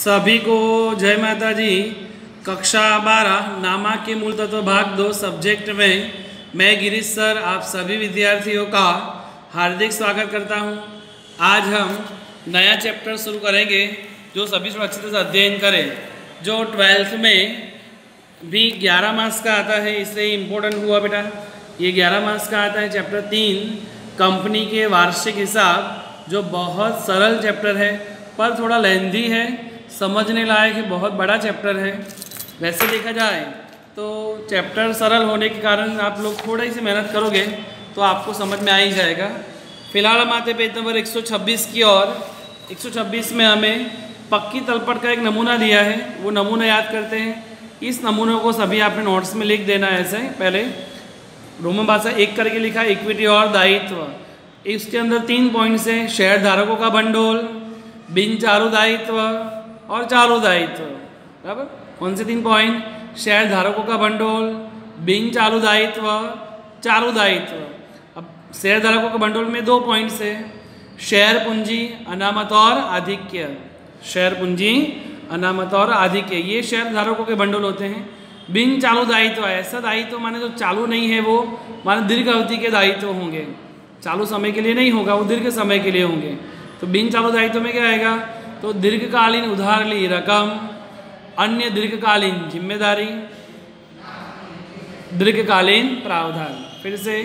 सभी को जय माता जी। कक्षा 12 नामा के मूल तत्व भाग 2 सब्जेक्ट में मैं गिरीश सर आप सभी विद्यार्थियों का हार्दिक स्वागत करता हूं। आज हम नया चैप्टर शुरू करेंगे जो सभी अच्छी तरह से अध्ययन करें, जो 12th में भी 11 मार्क्स का आता है, इसलिए इम्पोर्टेंट हुआ बेटा। ये 11 मार्क्स का आता है चैप्टर 3 कंपनी के वार्षिक हिसाब, जो बहुत सरल चैप्टर है पर थोड़ा लेंथी है, समझने लायक है, बहुत बड़ा चैप्टर है। वैसे देखा जाए तो चैप्टर सरल होने के कारण आप लोग थोड़ी सी मेहनत करोगे तो आपको समझ में आ ही जाएगा। फिलहाल हम आते पेज नंबर 126 की ओर। 126 में हमें पक्की तलपट का एक नमूना दिया है, वो नमूना याद करते हैं। इस नमूने को सभी आपने नोट्स में लिख देना है। ऐसे पहले रोमन भाषा 1 करके लिखा, इक्विटी और दायित्व। इसके अंदर 3 पॉइंट्स हैं, शेयर धारकों का भंडोल, बिन चालू दायित्व और चालू दायित्व। बराबर, कौन से 3 पॉइंट? शेयर धारकों का भंडोल, बिन चालू दायित्व, चालू दायित्व। अब शेयर धारकों के भंडोल में 2 पॉइंट्स है, शेयर पूंजी अनामत और आधिक्य। शेयर पूंजी अनामत और आधिक्य, ये शेयर धारकों के भंडोल होते हैं। बिन चालू दायित्व, ऐसा दायित्व माने जो चालू नहीं है, वो माने दीर्घ अवधि के दायित्व होंगे, चालू समय के लिए नहीं होगा, वो दीर्घ समय के लिए होंगे। तो बिन चालू दायित्व में क्या आएगा? तो दीर्घकालीन उधार ली रकम, अन्य दीर्घकालीन जिम्मेदारी, दीर्घकालीन प्रावधान। फिर से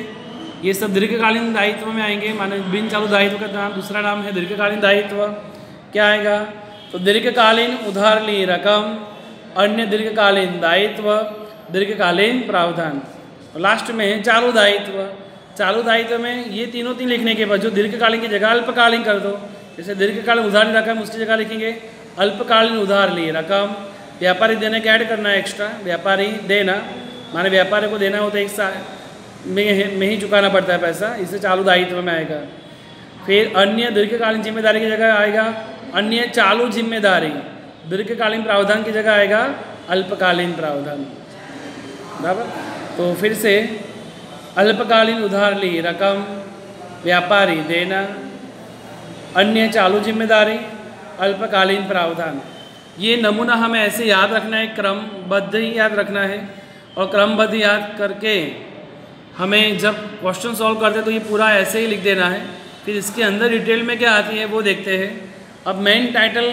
ये सब दीर्घकालीन दायित्व में आएंगे। माने बिन चालू दायित्व का नाम दूसरा नाम है दीर्घकालीन दायित्व। क्या आएगा? तो दीर्घकालीन उधार ली रकम, अन्य दीर्घकालीन दायित्व, दीर्घकालीन प्रावधान। और लास्ट में चालू दायित्व। चालू दायित्व में ये तीनों लिखने के बाद जो दीर्घकालीन की जगह अल्पकालीन कर दो। जैसे दीर्घकालीन उधार ली रकम, उसकी जगह लिखेंगे अल्पकालीन उधार ली रकम। व्यापारी देने का ऐड करना है एक्स्ट्रा, व्यापारी देना माने व्यापारी को देना होता है, 1 साल में ही चुकाना पड़ता है पैसा, इससे चालू दायित्व में आएगा। फिर अन्य दीर्घकालीन जिम्मेदारी की जगह आएगा अन्य चालू जिम्मेदारी, दीर्घकालीन प्रावधान की जगह आएगा अल्पकालीन प्रावधान। बराबर, तो फिर से अल्पकालीन उधार ली रकम, व्यापारी देना, अन्य चालू जिम्मेदारी, अल्पकालीन प्रावधान। ये नमूना हमें ऐसे याद रखना है, क्रमबद्ध ही याद रखना है। और क्रमबद्ध याद करके हमें जब क्वेश्चन सॉल्व करते हैं तो ये पूरा ऐसे ही लिख देना है। फिर इसके अंदर डिटेल में क्या आती है वो देखते हैं। अब मेन टाइटल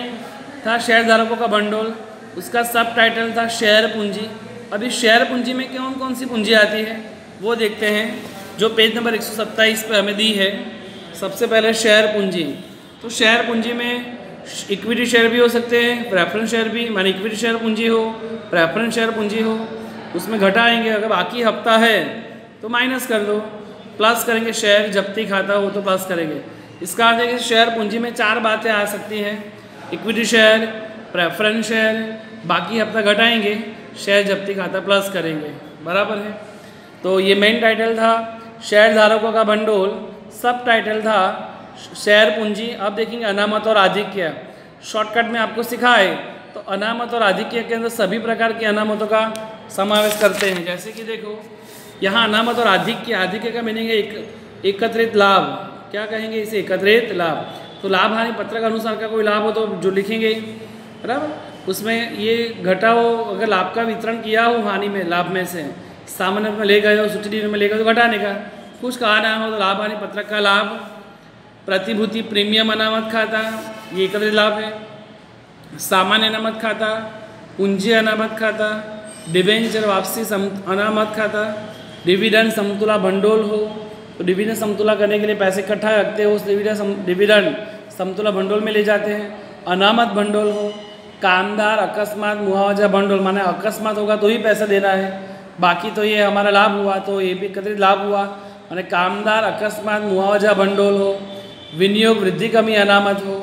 था शेयर धारकों का भंडोल, उसका सब टाइटल था शेयर पूंजी। अब इस शेयर पूंजी में कौन कौन सी पूंजी आती है वो देखते हैं, जो पेज नंबर 127 पे हमें दी है। सबसे पहले शेयर पूंजी। तो शेयर पूंजी में इक्विटी शेयर भी हो सकते हैं, प्रेफरेंस शेयर भी, माने इक्विटी शेयर पूंजी हो, प्रेफरेंस शेयर पूंजी हो, उसमें घटाएंगे। अगर बाकी हफ्ता है तो माइनस कर दो, प्लस करेंगे। शेयर जब्ती खाता हो तो प्लस करेंगे। इसका अर्थ है कि शेयर पूंजी में 4 बातें आ सकती हैं, इक्विटी शेयर, प्रेफरेंस शेयर, बाकी हफ्ता घटाएंगे, शेयर जब्ती खाता प्लस करेंगे। बराबर है। तो ये मेन टाइटल था शेयर धारकों का भंडोल, सब टाइटल था शेयर पूंजी। अब देखेंगे अनामत और आधिक्य। शॉर्टकट में आपको सिखाए तो अनामत और आधिक्य के अंदर सभी प्रकार के अनामतों का समावेश करते हैं। जैसे कि देखो यहाँ अनामत और आधिक्य, आधिक्य का मीनिंग है एकत्रित लाभ। क्या कहेंगे इसे? एकत्रित लाभ। तो लाभ हानि पत्र के अनुसार का कोई लाभ हो तो जो लिखेंगे, बराबर। उसमें ये घटा हो, अगर लाभ का वितरण किया हो हानि में, लाभ में से सामान्य में ले गए हो, सूची में ले गए तो घटाने का। कुछ कहा ना हो तो लाभ हानि पत्रक का लाभ। प्रतिभूति प्रीमियम अनामत खाता, ये एकत्रित लाभ है। सामान्य अनामत खाता, पूंजी अनामत खाता, डिबेंचर वापसी अनामत खाता, डिविडेंड समतुला भंडोल हो तो डिविडेंड समतुला करने के लिए पैसे इकट्ठा रखते हो, उस डिविडेंड समतुला भंडोल में ले जाते हैं। अनामत भंडोल हो, कामदार अकस्मात मुआवजा भंडोल, माने अकस्मात होगा तो ही पैसा देना है, बाकी तो ये हमारा लाभ हुआ तो ये भी एकत्रित लाभ हुआ, माने कामदार अकस्मात मुआवजा भंडोल हो। विनियोग वृद्धि कमी अनामत हो,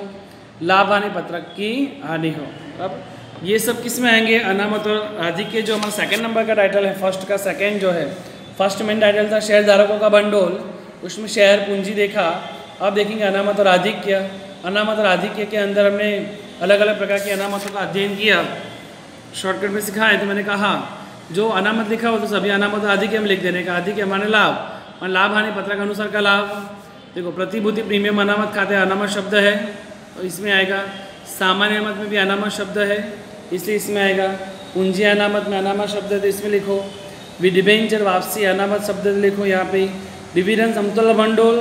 लाभ हानि पत्रक की हानि हो। अब ये सब किस में आएंगे? अनामत और आधिक्य, जो हमारा 2nd नंबर का टाइटल है। फर्स्ट का सेकंड जो है, फर्स्ट मेन टाइटल था शेयर धारकों का भंडोल, उसमें शेयर पूंजी देखा। अब देखेंगे अनामत और आधिक्य। अनामत और आधिक्य के अंदर हमने अलग अलग प्रकार के अनामतों का अध्ययन किया, शॉर्टकट में सिखाए। तो मैंने कहा जो अनामत लिखा हो तो सभी अनामत और आधिक्य में लिख देने का। आधिक्य माने लाभ, लाभ हानि पत्रक के अनुसार का लाभ। देखो प्रतिभूति प्रीमियम अनामत खाते अनामत शब्द है तो इसमें आएगा। सामान्य अनामत में भी अनामत शब्द है इसलिए इसमें आएगा। पूंजी अनामत में अनामत शब्द है तो इसमें लिखो। डिबेंचर वापसी अनामत शब्द लिखो यहाँ पे। डिविडेंड समतुल्य भंडोल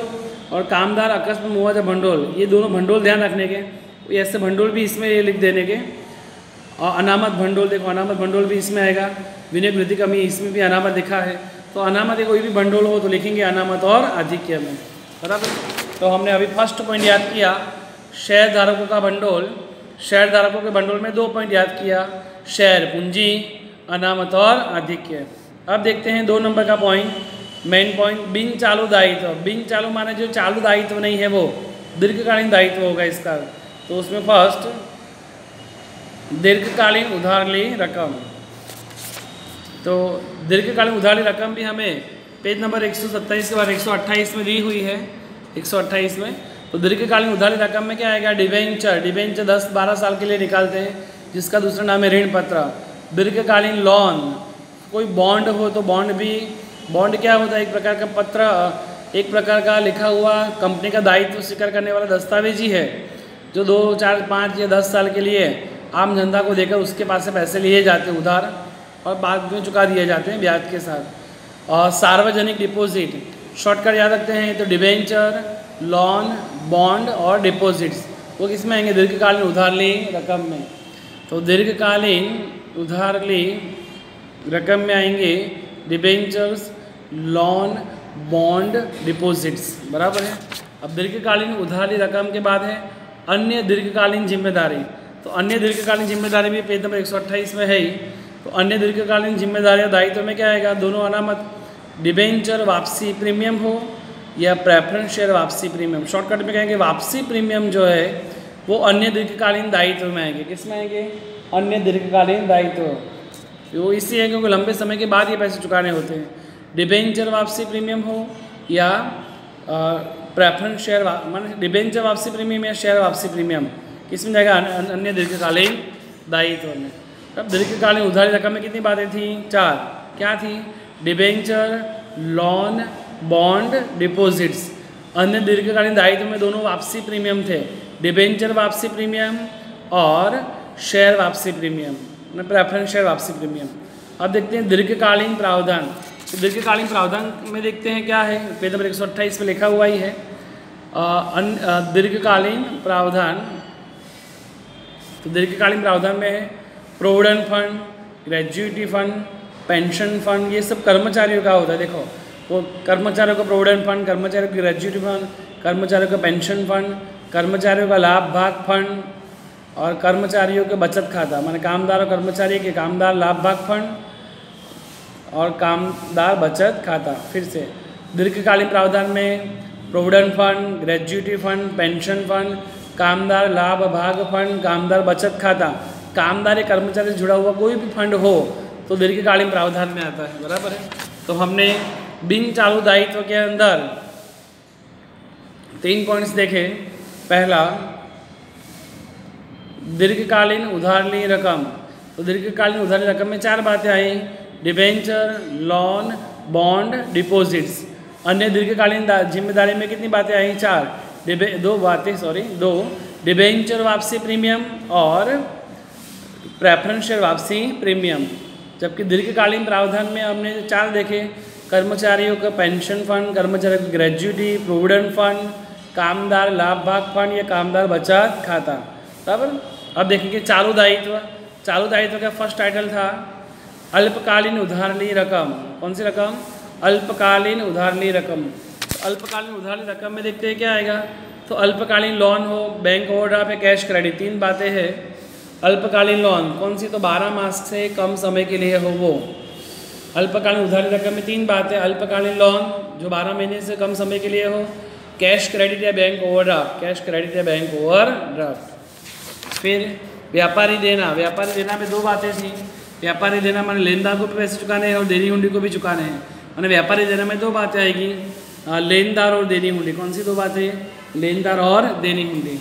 और कामदार अकस्मात मुआवजा भंडोल, ये दोनों भंडोल ध्यान रखने के, ऐसे भंडोल भी इसमें लिख देने के। और अनामत भंडोल देखो, अनामत भंडोल भी इसमें आएगा। विनियोग वृद्धि कमी इसमें भी अनामत लिखा है, तो अनामत कोई भी भंडोल हो तो लिखेंगे अनामत और आधिक्य में, बराबर। तो हमने अभी फर्स्ट पॉइंट याद किया शेयर धारकों का भंडोल। शेयर धारकों के भंडोल में 2 पॉइंट याद किया, शेयर पूंजी, अनामत और आधिक्य। अब देखते हैं 2 नंबर का पॉइंट, मेन पॉइंट, बिन चालू दायित्व। बिन चालू माने जो चालू दायित्व नहीं है वो दीर्घकालीन दायित्व होगा इसका। तो उसमें फर्स्ट दीर्घकालीन उधार ली रकम। तो दीर्घकालीन उधार ली रकम भी हमें पेज नंबर 127 के बाद 128 में दी हुई है, 128 में। तो दीर्घकालीन उधार ली रकम में क्या आएगा, डिबेंचर। डिबेंचर 10-12 साल के लिए निकालते हैं, जिसका दूसरा नाम है ऋण पत्र। दीर्घकालीन लोन, कोई बॉन्ड हो तो बॉन्ड भी, बॉन्ड क्या होता है, एक प्रकार का पत्र, एक प्रकार का लिखा हुआ कंपनी का दायित्व स्वीकार करने वाला दस्तावेज ही है, जो 2, 4, 5 या 10 साल के लिए आम जनता को देकर उसके पास से पैसे लिए जाते हैं उधार, और बाद में चुका दिए जाते हैं ब्याज के साथ। और सार्वजनिक डिपॉजिट, शॉर्टकट याद रखते हैं तो डिबेंचर, लोन, बॉन्ड और डिपॉजिट्स, वो किस में आएंगे, दीर्घकालीन उधार ली रकम में। तो दीर्घकालीन उधार ली रकम में आएंगे डिबेंचर्स, लोन, बॉन्ड, डिपॉजिट्स, बराबर है। अब दीर्घकालीन उधार ली रकम के बाद है अन्य दीर्घकालीन जिम्मेदारी। तो अन्य दीर्घकालीन जिम्मेदारी भी पेज नंबर 128 में है ही। तो अन्य दीर्घकालीन जिम्मेदारी दायित्व में क्या आएगा, दोनों अनामत, डिबेंचर वापसी प्रीमियम हो या प्रेफरेंस शेयर वापसी प्रीमियम। शॉर्टकट में कहेंगे वापसी प्रीमियम जो है वो अन्य दीर्घकालीन दायित्व में आएंगे। किस में आएंगे, अन्य दीर्घकालीन दायित्व। वो इसलिए है क्योंकि लंबे समय के बाद ये पैसे चुकाने होते हैं। डिबेंचर वापसी प्रीमियम हो या प्रेफरेंस शेयर, मान डिबेंचर वापसी प्रीमियम या शेयर वापसी प्रीमियम, किसमें जाएगा, अन्य दीर्घकालीन दायित्व में। अब दीर्घकालीन उधारी रकम में कितनी बातें थी, 4। क्या थी, डिबेंचर, लोन, बॉन्ड, डिपॉजिट्स। अन्य दीर्घकालीन दायित्व में दोनों वापसी प्रीमियम थे, डिबेंचर वापसी प्रीमियम और शेयर वापसी प्रीमियम, प्रेफरेंस शेयर वापसी प्रीमियम। अब देखते हैं दीर्घकालीन प्रावधान। तो दीर्घकालीन प्रावधान में देखते हैं क्या है, पेज नंबर 128 में लिखा हुआ ही है दीर्घकालीन प्रावधान। तो दीर्घकालीन प्रावधान में है provident fund, gratuity fund, pension fund, ये सब कर्मचारियों का होता है। देखो वो कर्मचारियों का प्रोविडेंट फंड, कर्मचारियों की ग्रेजुइटी फंड, कर्मचारियों का पेंशन फंड, कर्मचारियों का लाभ भाग फंड और कर्मचारियों के बचत खाता, माने कामदार और कर्मचारी के कामदार लाभ भाग फंड और कामदार बचत खाता। फिर से दीर्घकालीन प्रावधान में provident fund, gratuity fund, pension fund, कामदार लाभ भाग फंड, कामदार बचत खाता, कामदार या कर्मचारी से जुड़ा हुआ कोई भी फंड हो तो दीर्घकालीन प्रावधान में आता है, बराबर है। तो हमने बिन चालू दायित्व के अंदर 3 पॉइंट्स देखे। पहला, दीर्घकालीन उधार ली रकम। तो दीर्घकालीन उधार ली रकम में 4 बातें आई, डिबेंचर, लोन, बॉन्ड, डिपॉजिट्स। अन्य दीर्घकालीन जिम्मेदारी में कितनी बातें आई, 4। 2 डिबेंचर वापसी प्रीमियम और प्रेफरेंस शेयर वापसी प्रीमियम। जबकि दीर्घकालीन प्रावधान में हमने 4 देखे, कर्मचारियों का पेंशन फंड, कर्मचारियों की ग्रेजुइटी, प्रोविडेंट फंड, कामदार लाभ भाग फंड या कामदार बचत खाता, बराबर। अब देखेंगे चालू दायित्व। चालू दायित्व का फर्स्ट टाइटल था अल्पकालीन उधार ली रकम। कौन सी रकम, अल्पकालीन उधार ली रकम। अल्पकालीन उधार ली रकम में देखते हैं क्या आएगा, तो अल्पकालीन लोन हो, बैंक ओवरड्राफ्ट या कैश क्रेडिट, 3 बातें हैं। अल्पकालीन लोन कौन सी, तो 12 मास से कम समय के लिए हो वो। अल्पकालीन उधारी रकम में 3 बातें, अल्पकालीन लोन जो 12 महीने से कम समय के लिए हो, कैश क्रेडिट या बैंक ओवरड्राफ्ट, कैश क्रेडिट या बैंक ओवरड्राफ्ट। फिर व्यापारी देना। व्यापारी देना में 2 बातें थी। व्यापारी देना माने लेनदार को भी पैसे चुकाने हैं और देनी हुंडी को भी चुकाने हैं। माने व्यापारी देना में 2 बातें आएगी, लेनदार और देनी हुंडी। कौन सी 2 बातें, लेनदार और देनी हुंडी।